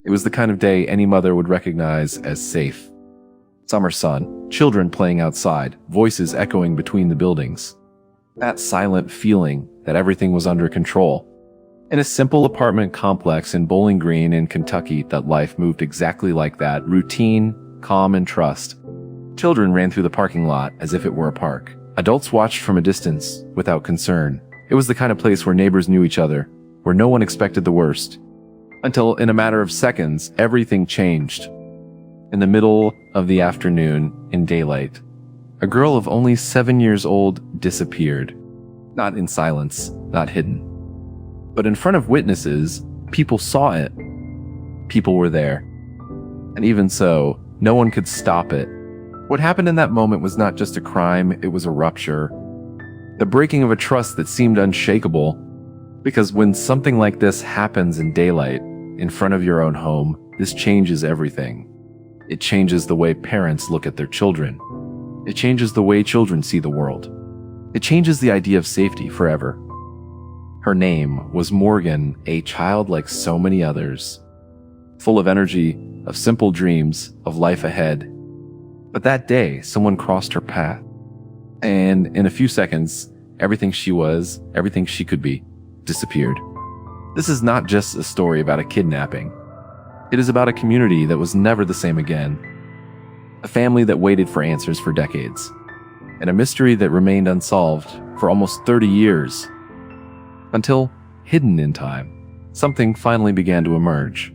It was the kind of day any mother would recognize as safe. Summer sun, children playing outside, voices echoing between the buildings. That silent feeling that everything was under control. In a simple apartment complex in Bowling Green in Kentucky, that life moved exactly like that, routine, calm, and trust. Children ran through the parking lot as if it were a park. Adults watched from a distance, without concern. It was the kind of place where neighbors knew each other, where no one expected the worst. Until, in a matter of seconds, everything changed. In the middle of the afternoon, in daylight, a girl of only 7 years old disappeared. Not in silence, not hidden. But in front of witnesses, people saw it. People were there. And even so, no one could stop it. What happened in that moment was not just a crime, it was a rupture. The breaking of a trust that seemed unshakable. Because when something like this happens in daylight, in front of your own home, this changes everything. It changes the way parents look at their children. It changes the way children see the world. It changes the idea of safety forever. Her name was Morgan, a child like so many others. Full of energy, of simple dreams, of life ahead. But that day, someone crossed her path. And in a few seconds, everything she was, everything she could be, disappeared. This is not just a story about a kidnapping. It is about a community that was never the same again. A family that waited for answers for decades. And a mystery that remained unsolved for almost 30 years. Until, hidden in time, something finally began to emerge.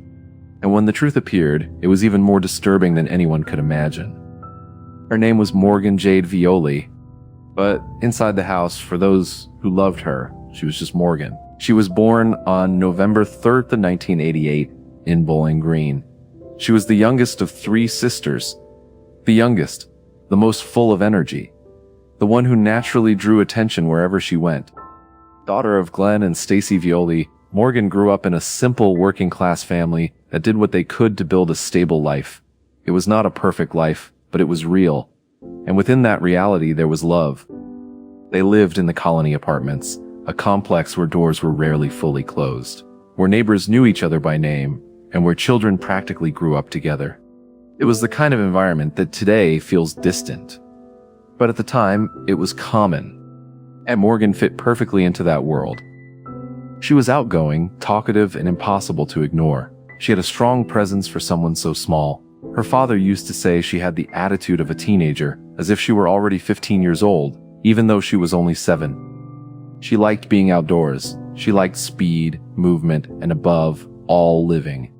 And when the truth appeared, it was even more disturbing than anyone could imagine. Her name was Morgan Jade Violi, but inside the house, for those who loved her, she was just Morgan. She was born on November 3rd, 1988, in Bowling Green. She was the youngest of 3 sisters. The youngest, the most full of energy, the one who naturally drew attention wherever she went. Daughter of Glenn and Stacy Violi, Morgan grew up in a simple working-class family that did what they could to build a stable life. It was not a perfect life, but it was real. And within that reality, there was love. They lived in the Colony Apartments, a complex where doors were rarely fully closed, where neighbors knew each other by name, and where children practically grew up together. It was the kind of environment that today feels distant. But at the time, it was common. And Morgan fit perfectly into that world. She was outgoing, talkative, and impossible to ignore. She had a strong presence for someone so small. Her father used to say she had the attitude of a teenager, as if she were already 15 years old, even though she was only 7. She liked being outdoors. She liked speed, movement, and above all, living.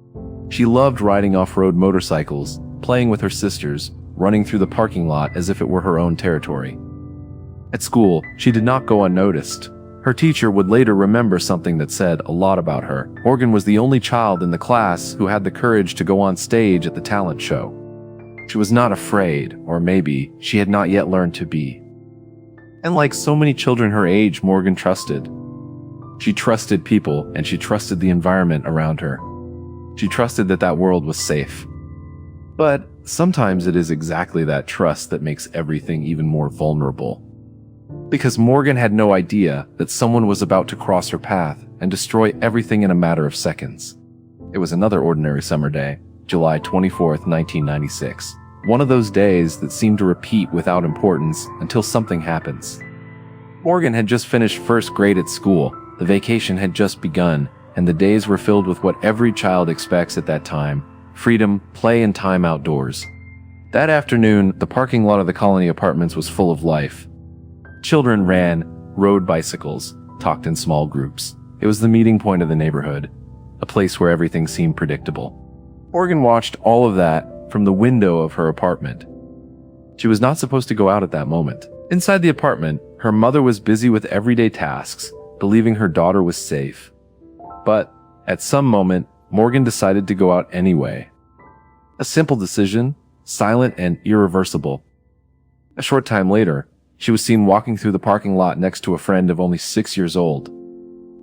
She loved riding off-road motorcycles, playing with her sisters, running through the parking lot as if it were her own territory. At school, she did not go unnoticed. Her teacher would later remember something that said a lot about her. Morgan was the only child in the class who had the courage to go on stage at the talent show. She was not afraid, or maybe she had not yet learned to be. And like so many children her age, Morgan trusted. She trusted people, and she trusted the environment around her. She trusted that that world was safe. But sometimes it is exactly that trust that makes everything even more vulnerable. Because Morgan had no idea that someone was about to cross her path and destroy everything in a matter of seconds. It was another ordinary summer day, July 24th, 1996. One of those days that seem to repeat without importance until something happens. Morgan had just finished first grade at school, the vacation had just begun, and the days were filled with what every child expects at that time: freedom, play, and time outdoors. That afternoon, the parking lot of the Colony Apartments was full of life. Children ran, rode bicycles, talked in small groups. It was the meeting point of the neighborhood, a place where everything seemed predictable. Morgan watched all of that from the window of her apartment. She was not supposed to go out at that moment. Inside the apartment, her mother was busy with everyday tasks, believing her daughter was safe. But at some moment, Morgan decided to go out anyway. A simple decision, silent and irreversible. A short time later, she was seen walking through the parking lot next to a friend of only 6 years old.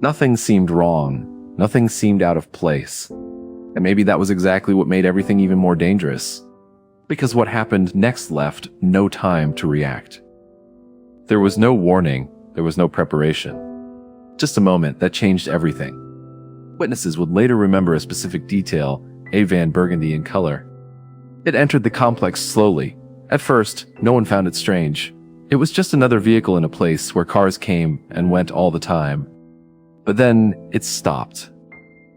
Nothing seemed wrong. Nothing seemed out of place. And maybe that was exactly what made everything even more dangerous. Because what happened next left no time to react. There was no warning. There was no preparation. Just a moment that changed everything. Witnesses would later remember a specific detail a van burgundy in color. It entered the complex slowly. At first, no one found it strange. It was just another vehicle in a place where cars came and went all the time. But then it stopped.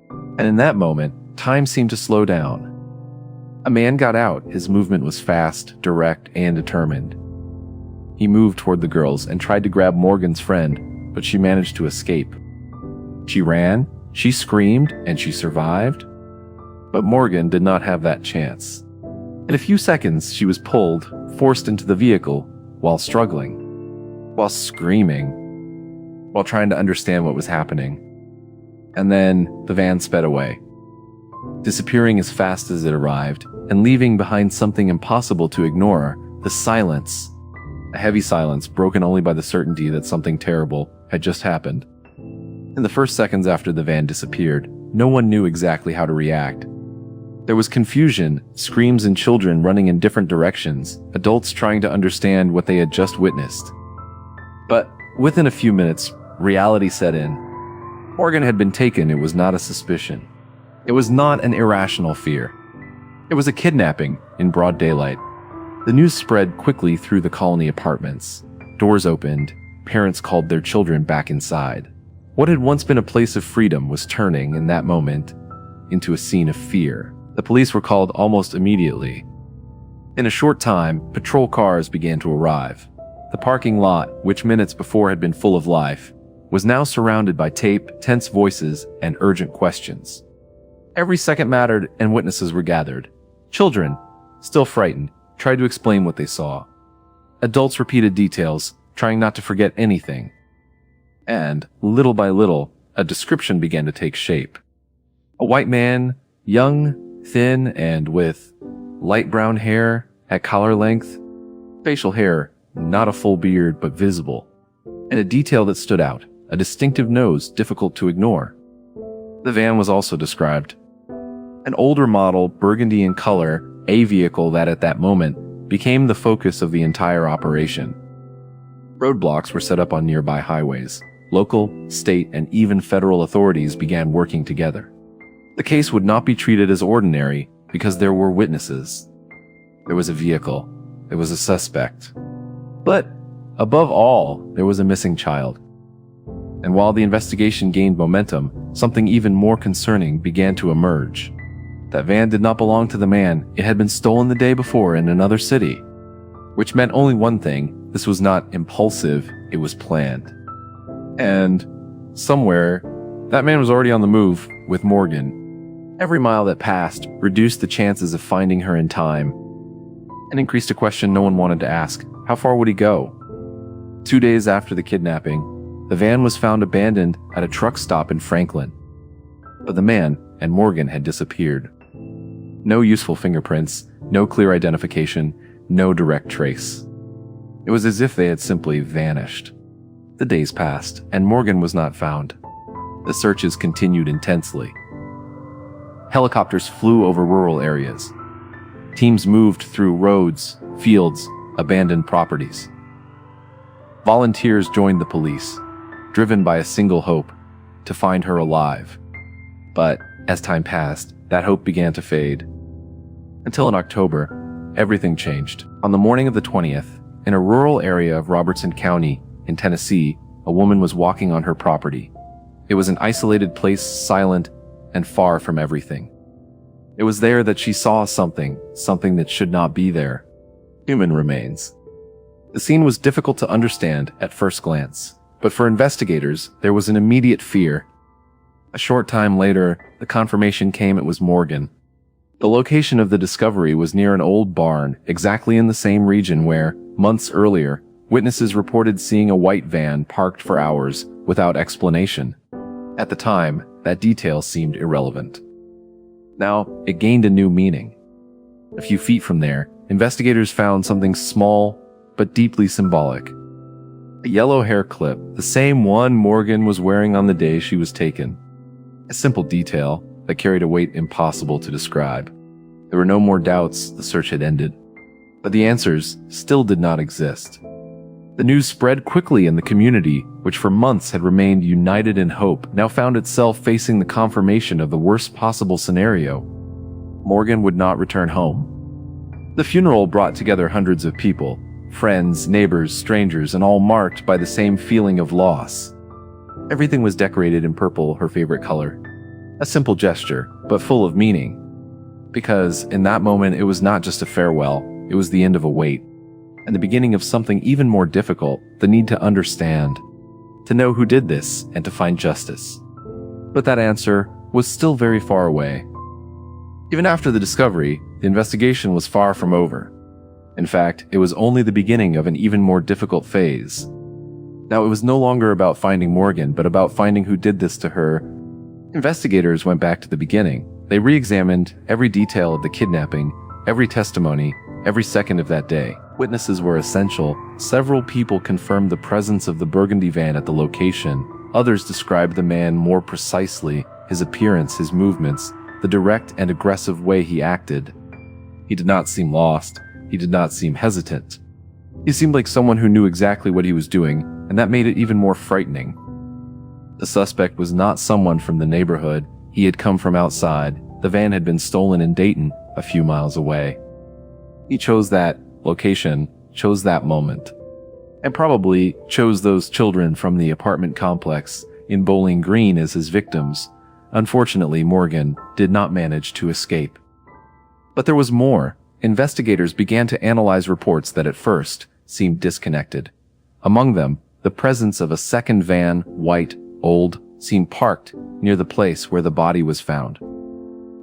And in that moment, time seemed to slow down. A man got out. His movement was fast, direct, and determined. He moved toward the girls and tried to grab Morgan's friend, but she managed to escape. She ran, she screamed, and she survived. But Morgan did not have that chance. In a few seconds, she was pulled, forced into the vehicle, while struggling, while screaming, while trying to understand what was happening. And then the van sped away, disappearing as fast as it arrived, and leaving behind something impossible to ignore: the silence. A heavy silence broken only by the certainty that something terrible had just happened. In the first seconds after the van disappeared, no one knew exactly how to react. There was confusion, screams, and children running in different directions, adults trying to understand what they had just witnessed. But within a few minutes, reality set in. Morgan had been taken. It was not a suspicion. It was not an irrational fear. It was a kidnapping in broad daylight. The news spread quickly through the colony apartments. Doors opened. Parents called their children back inside. What had once been a place of freedom was turning, in that moment, into a scene of fear. The police were called almost immediately. In a short time, patrol cars began to arrive. The parking lot, which minutes before had been full of life, was now surrounded by tape, tense voices, and urgent questions. Every second mattered, and witnesses were gathered. Children, still frightened, tried to explain what they saw. Adults repeated details, trying not to forget anything. And, little by little, a description began to take shape. A white man, young, thin, and with light brown hair at collar length, facial hair, not a full beard but visible, and a detail that stood out, a distinctive nose difficult to ignore. The van was also described. An older model, burgundy in color, a vehicle that at that moment became the focus of the entire operation. Roadblocks were set up on nearby highways. Local, state, and even federal authorities began working together. The case would not be treated as ordinary because there were witnesses. There was a vehicle. There was a suspect. But, above all, there was a missing child. And while the investigation gained momentum, something even more concerning began to emerge. That van did not belong to the man. It had been stolen the day before in another city. Which meant only one thing: this was not impulsive, it was planned. And, somewhere, that man was already on the move with Morgan. Every mile that passed reduced the chances of finding her in time, and increased a question no one wanted to ask: how far would he go? 2 days after the kidnapping, the van was found abandoned at a truck stop in Franklin. But the man and Morgan had disappeared. No useful fingerprints, no clear identification, no direct trace. It was as if they had simply vanished. The days passed, and Morgan was not found. The searches continued intensely. Helicopters flew over rural areas. Teams moved through roads, fields, abandoned properties. Volunteers joined the police, driven by a single hope: to find her alive. But as time passed, that hope began to fade. Until in October, everything changed. On the morning of the 20th, in a rural area of Robertson County, in Tennessee, a woman was walking on her property. It was an isolated place, silent and far from everything. It was there that she saw something that should not be there: human remains. The scene was difficult to understand at first glance, but for investigators, there was an immediate fear. A short time later, the confirmation came: it was Morgan. The location of the discovery was near an old barn, exactly in the same region where, months earlier, witnesses reported seeing a white van parked for hours without explanation. At the time, that detail seemed irrelevant. Now, it gained a new meaning. A few feet from there, investigators found something small but deeply symbolic. A yellow hair clip, the same one Morgan was wearing on the day she was taken. A simple detail that carried a weight impossible to describe. There were no more doubts. The search had ended. But the answers still did not exist. The news spread quickly, and the community, which for months had remained united in hope, now found itself facing the confirmation of the worst possible scenario. Morgan would not return home. The funeral brought together hundreds of people, friends, neighbors, strangers, and all marked by the same feeling of loss. Everything was decorated in purple, her favorite color. A simple gesture, but full of meaning. Because in that moment, it was not just a farewell, it was the end of a wait, and the beginning of something even more difficult, the need to understand, to know who did this, and to find justice. But that answer was still very far away. Even after the discovery, the investigation was far from over. In fact, it was only the beginning of an even more difficult phase. Now, it was no longer about finding Morgan, but about finding who did this to her. Investigators went back to the beginning. They re-examined every detail of the kidnapping, every testimony, every second of that day. Witnesses were essential. Several people confirmed the presence of the burgundy van at the location. Others described the man more precisely, his appearance, his movements, the direct and aggressive way he acted. He did not seem lost. He did not seem hesitant. He seemed like someone who knew exactly what he was doing, and that made it even more frightening. The suspect was not someone from the neighborhood. He had come from outside. The van had been stolen in Dayton, a few miles away. He chose that location, chose that moment, and probably chose those children from the apartment complex in Bowling Green as his victims. Unfortunately, Morgan did not manage to escape. But there was more. Investigators began to analyze reports that at first seemed disconnected. Among them, the presence of a second van, white, old, seemed parked near the place where the body was found.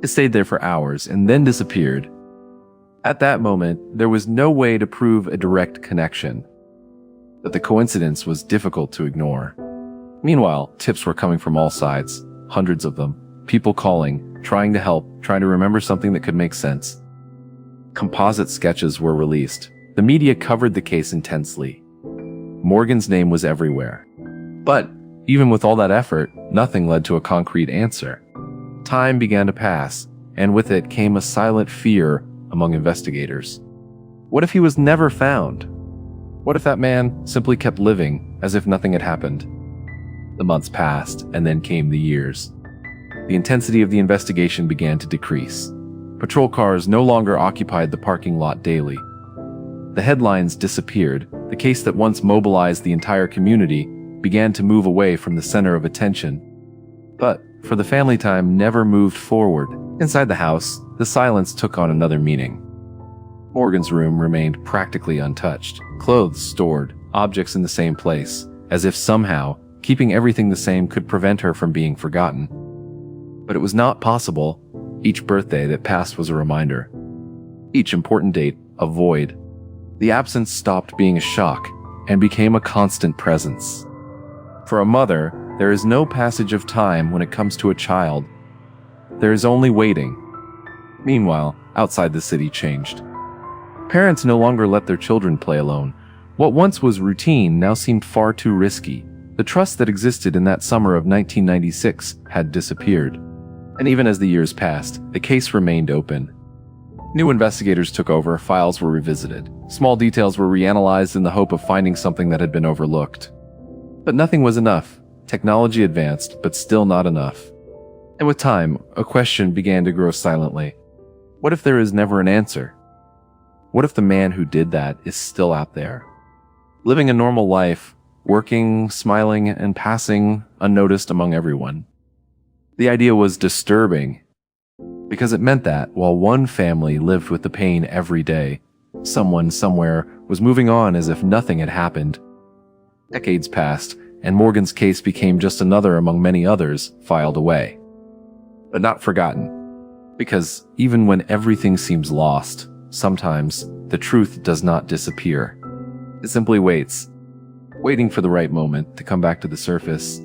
It stayed there for hours and then disappeared. At that moment, there was no way to prove a direct connection, but the coincidence was difficult to ignore. Meanwhile, tips were coming from all sides, hundreds of them, people calling, trying to help, trying to remember something that could make sense. Composite sketches were released. The media covered the case intensely. Morgan's name was everywhere. But even with all that effort, nothing led to a concrete answer. Time began to pass, and with it came a silent fear among investigators. What if he was never found? What if that man simply kept living as if nothing had happened? The months passed, and then came the years. The intensity of the investigation began to decrease. Patrol cars no longer occupied the parking lot daily. The headlines disappeared. The case that once mobilized the entire community began to move away from the center of attention. But for the family, time never moved forward. Inside the house, the silence took on another meaning. Morgan's room remained practically untouched, clothes stored, objects in the same place, as if somehow keeping everything the same could prevent her from being forgotten. But it was not possible. Each birthday that passed was a reminder. Each important date, a void. The absence stopped being a shock and became a constant presence. For a mother, there is no passage of time when it comes to a child. There is only waiting. Meanwhile, outside the city changed. Parents no longer let their children play alone. What once was routine now seemed far too risky. The trust that existed in that summer of 1996 had disappeared. And even as the years passed, the case remained open. New investigators took over, files were revisited. Small details were reanalyzed in the hope of finding something that had been overlooked. But nothing was enough. Technology advanced, but still not enough. And with time, a question began to grow silently. What if there is never an answer? What if the man who did that is still out there, living a normal life, working, smiling, and passing unnoticed among everyone? The idea was disturbing, because it meant that while one family lived with the pain every day, someone somewhere was moving on as if nothing had happened. Decades passed, and Morgan's case became just another among many others filed away. But not forgotten, because even when everything seems lost, sometimes the truth does not disappear. It simply waits, waiting for the right moment to come back to the surface.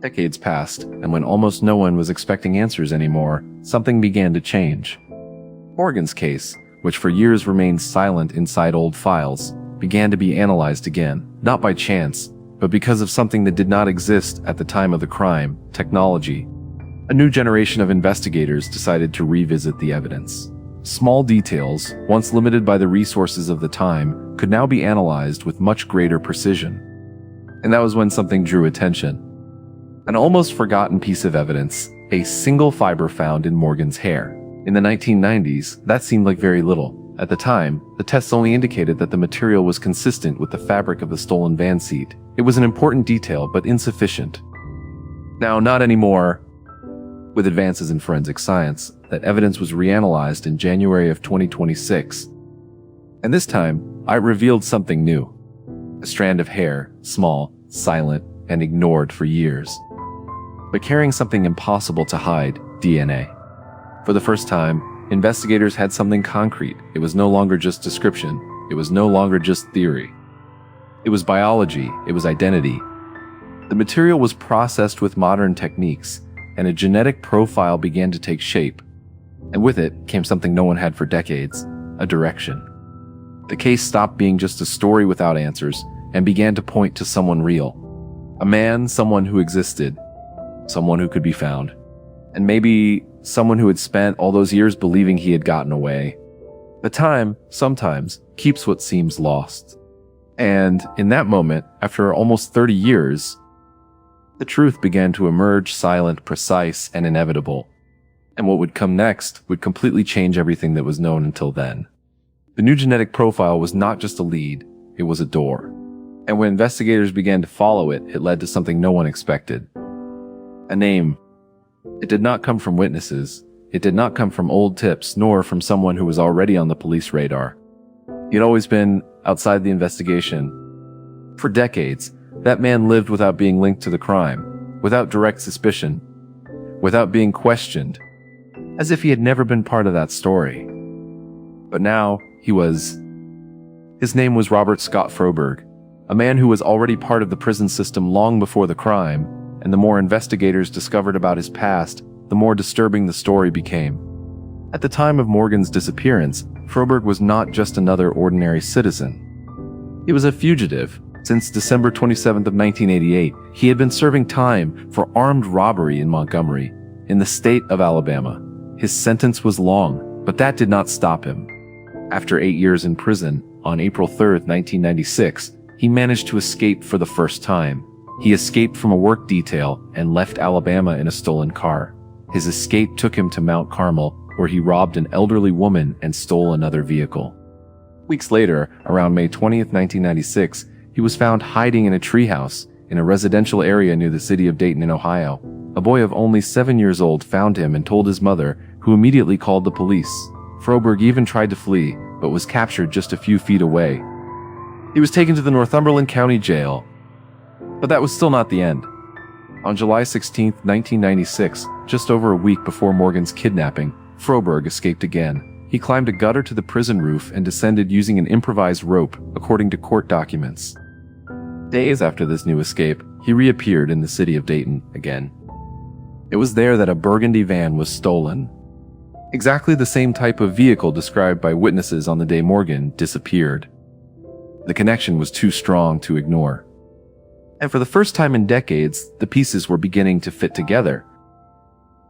Decades passed, and when almost no one was expecting answers anymore, something began to change. Morgan's case, which for years remained silent inside old files, began to be analyzed again, not by chance, but because of something that did not exist at the time of the crime: technology. A new generation of investigators decided to revisit the evidence. Small details, once limited by the resources of the time, could now be analyzed with much greater precision. And that was when something drew attention. An almost forgotten piece of evidence, a single fiber found in Morgan's hair. In the 1990s, that seemed like very little. At the time, the tests only indicated that the material was consistent with the fabric of the stolen van seat. It was an important detail, but insufficient. Now, not anymore. With advances in forensic science, that evidence was reanalyzed in January of 2026. And this time, it revealed something new. A strand of hair, small, silent, and ignored for years, but carrying something impossible to hide: DNA. For the first time, investigators had something concrete. It was no longer just description. It was no longer just theory. It was biology. It was identity. The material was processed with modern techniques, and a genetic profile began to take shape. And with it came something no one had for decades: a direction. The case stopped being just a story without answers and began to point to someone real. A man, someone who existed, someone who could be found. And maybe someone who had spent all those years believing he had gotten away. But time, sometimes, keeps what seems lost. And in that moment, after almost 30 years, the truth began to emerge, silent, precise, and inevitable. And what would come next would completely change everything that was known until then. The new genetic profile was not just a lead, it was a door. And when investigators began to follow it, it led to something no one expected. A name. It did not come from witnesses. It did not come from old tips, nor from someone who was already on the police radar. He had always been outside the investigation. For decades, that man lived without being linked to the crime, without direct suspicion, without being questioned, as if he had never been part of that story. But now, his name was Robert Scott Froberg, a man who was already part of the prison system long before the crime, and the more investigators discovered about his past, the more disturbing the story became. At the time of Morgan's disappearance, Froberg was not just another ordinary citizen. He was a fugitive. Since December 27th of 1988, he had been serving time for armed robbery in Montgomery, in the state of Alabama. His sentence was long, but that did not stop him. After 8 years in prison, on April 3rd, 1996, he managed to escape for the first time. He escaped from a work detail and left Alabama in a stolen car. His escape took him to Mount Carmel, where he robbed an elderly woman and stole another vehicle. Weeks later, around May 20th, 1996, he was found hiding in a treehouse in a residential area near the city of Dayton in Ohio. A boy of only 7 years old found him and told his mother, who immediately called the police. Froberg even tried to flee, but was captured just a few feet away. He was taken to the Northumberland County Jail. But that was still not the end. On July 16, 1996, just over a week before Morgan's kidnapping, Froberg escaped again. He climbed a gutter to the prison roof and descended using an improvised rope, according to court documents. Days after this new escape, he reappeared in the city of Dayton again. It was there that a burgundy van was stolen. Exactly the same type of vehicle described by witnesses on the day Morgan disappeared. The connection was too strong to ignore. And for the first time in decades, the pieces were beginning to fit together.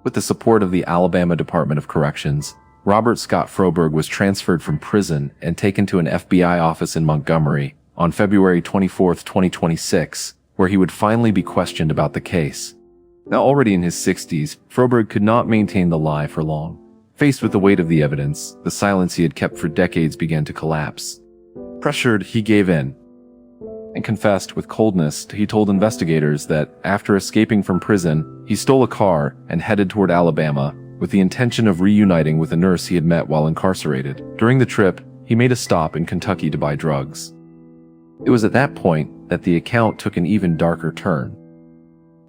With the support of the Alabama Department of Corrections, Robert Scott Froberg was transferred from prison and taken to an FBI office in Montgomery on February 24, 2026, where he would finally be questioned about the case. Now already in his 60s, Froberg could not maintain the lie for long. Faced with the weight of the evidence, the silence he had kept for decades began to collapse. Pressured, he gave in and confessed with coldness. He told investigators that after escaping from prison, he stole a car and headed toward Alabama with the intention of reuniting with a nurse he had met while incarcerated. During the trip, he made a stop in Kentucky to buy drugs. It was at that point that the account took an even darker turn.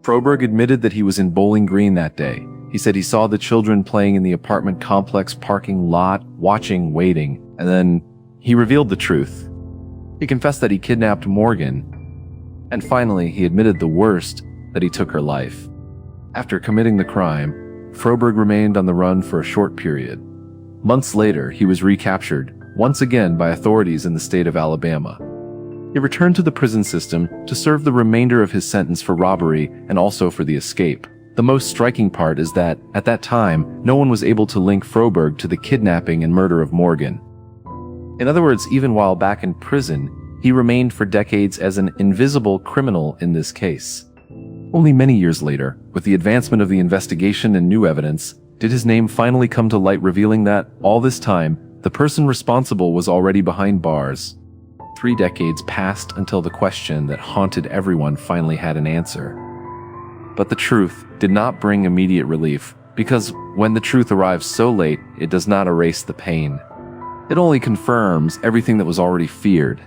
Froberg admitted that he was in Bowling Green that day. He said he saw the children playing in the apartment complex parking lot, watching, waiting, and then he revealed the truth. He confessed that he kidnapped Morgan, and finally he admitted the worst, that he took her life. After committing the crime, Froberg remained on the run for a short period. Months later, he was recaptured, once again by authorities in the state of Alabama. He returned to the prison system to serve the remainder of his sentence for robbery and also for the escape. The most striking part is that, at that time, no one was able to link Froberg to the kidnapping and murder of Morgan. In other words, even while back in prison, he remained for decades as an invisible criminal in this case. Only many years later, with the advancement of the investigation and new evidence, did his name finally come to light, revealing that, all this time, the person responsible was already behind bars. 3 decades passed until the question that haunted everyone finally had an answer. But the truth did not bring immediate relief, because when the truth arrives so late, it does not erase the pain. It only confirms everything that was already feared.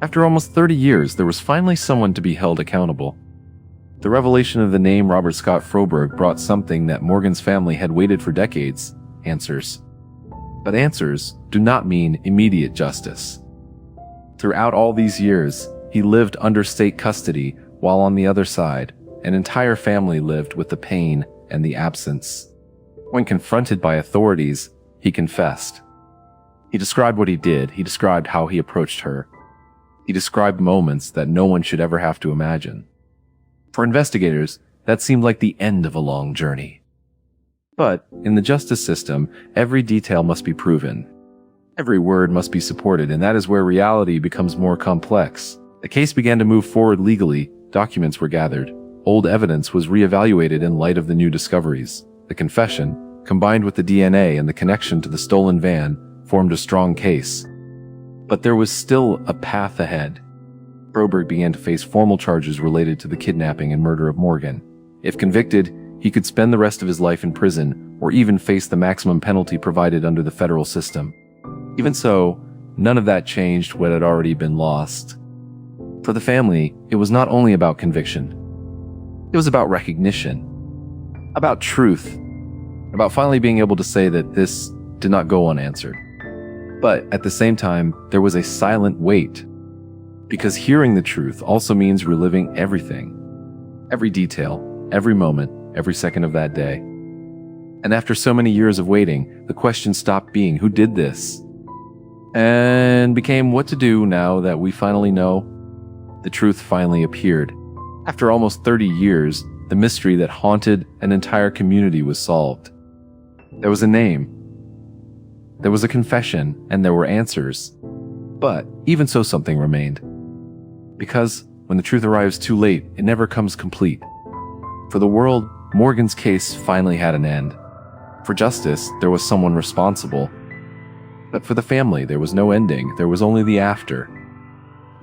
After almost 30 years, there was finally someone to be held accountable. The revelation of the name Robert Scott Froberg brought something that Morgan's family had waited for decades: answers. But answers do not mean immediate justice. Throughout all these years, he lived under state custody, while on the other side, an entire family lived with the pain and the absence. When confronted by authorities, he confessed. He described what he did. He described how he approached her. He described moments that no one should ever have to imagine. For investigators, that seemed like the end of a long journey. But in the justice system, every detail must be proven. Every word must be supported, and that is where reality becomes more complex. The case began to move forward legally. Documents were gathered. Old evidence was reevaluated in light of the new discoveries. The confession, combined with the DNA and the connection to the stolen van, formed a strong case. But there was still a path ahead. Froberg began to face formal charges related to the kidnapping and murder of Morgan. If convicted, he could spend the rest of his life in prison, or even face the maximum penalty provided under the federal system. Even so, none of that changed what had already been lost. For the family, it was not only about conviction. It was about recognition, about truth, about finally being able to say that this did not go unanswered. But at the same time, there was a silent weight, because hearing the truth also means reliving everything, every detail, every moment, every second of that day. And after so many years of waiting, the question stopped being who did this, and became what to do now that we finally know. The truth finally appeared. After almost 30 years, the mystery that haunted an entire community was solved. There was a name, there was a confession, and there were answers. But even so, something remained. Because when the truth arrives too late, it never comes complete. For the world, Morgan's case finally had an end. For justice, there was someone responsible. But for the family, there was no ending. There was only the after.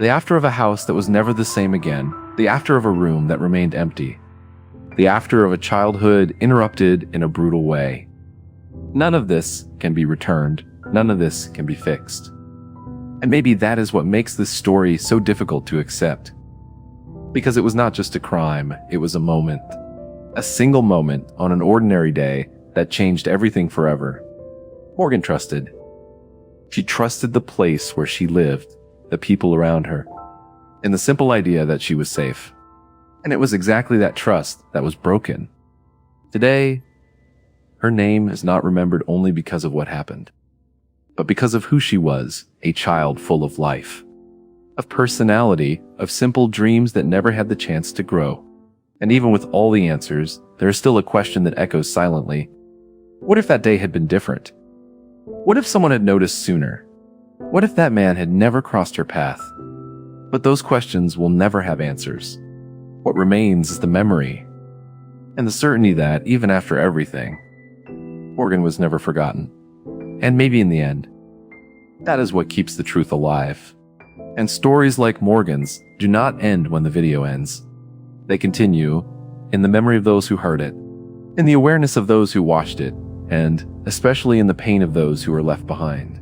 The after of a house that was never the same again. The after of a room that remained empty. The after of a childhood interrupted in a brutal way. None of this can be returned. None of this can be fixed. And maybe that is what makes this story so difficult to accept. Because it was not just a crime, it was a moment. A single moment on an ordinary day that changed everything forever. Morgan trusted. She trusted the place where she lived, the people around her, in the simple idea that she was safe. And it was exactly that trust that was broken. Today, her name is not remembered only because of what happened, but because of who she was, a child full of life, of personality, of simple dreams that never had the chance to grow. And even with all the answers, there is still a question that echoes silently. What if that day had been different? What if someone had noticed sooner? What if that man had never crossed her path? But those questions will never have answers. What remains is the memory, and the certainty that, even after everything, Morgan was never forgotten. And maybe in the end, that is what keeps the truth alive. And stories like Morgan's do not end when the video ends. They continue in the memory of those who heard it, in the awareness of those who watched it, and especially in the pain of those who were left behind.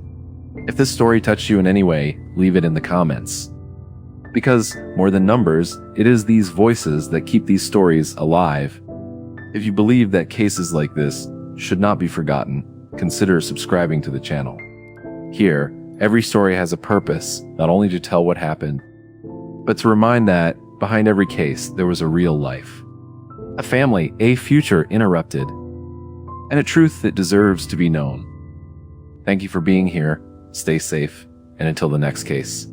If this story touched you in any way, leave it in the comments. Because, more than numbers, it is these voices that keep these stories alive. If you believe that cases like this should not be forgotten, consider subscribing to the channel. Here, every story has a purpose, not only to tell what happened, but to remind that behind every case there was a real life, a family, a future interrupted, and a truth that deserves to be known. Thank you for being here, stay safe, and until the next case.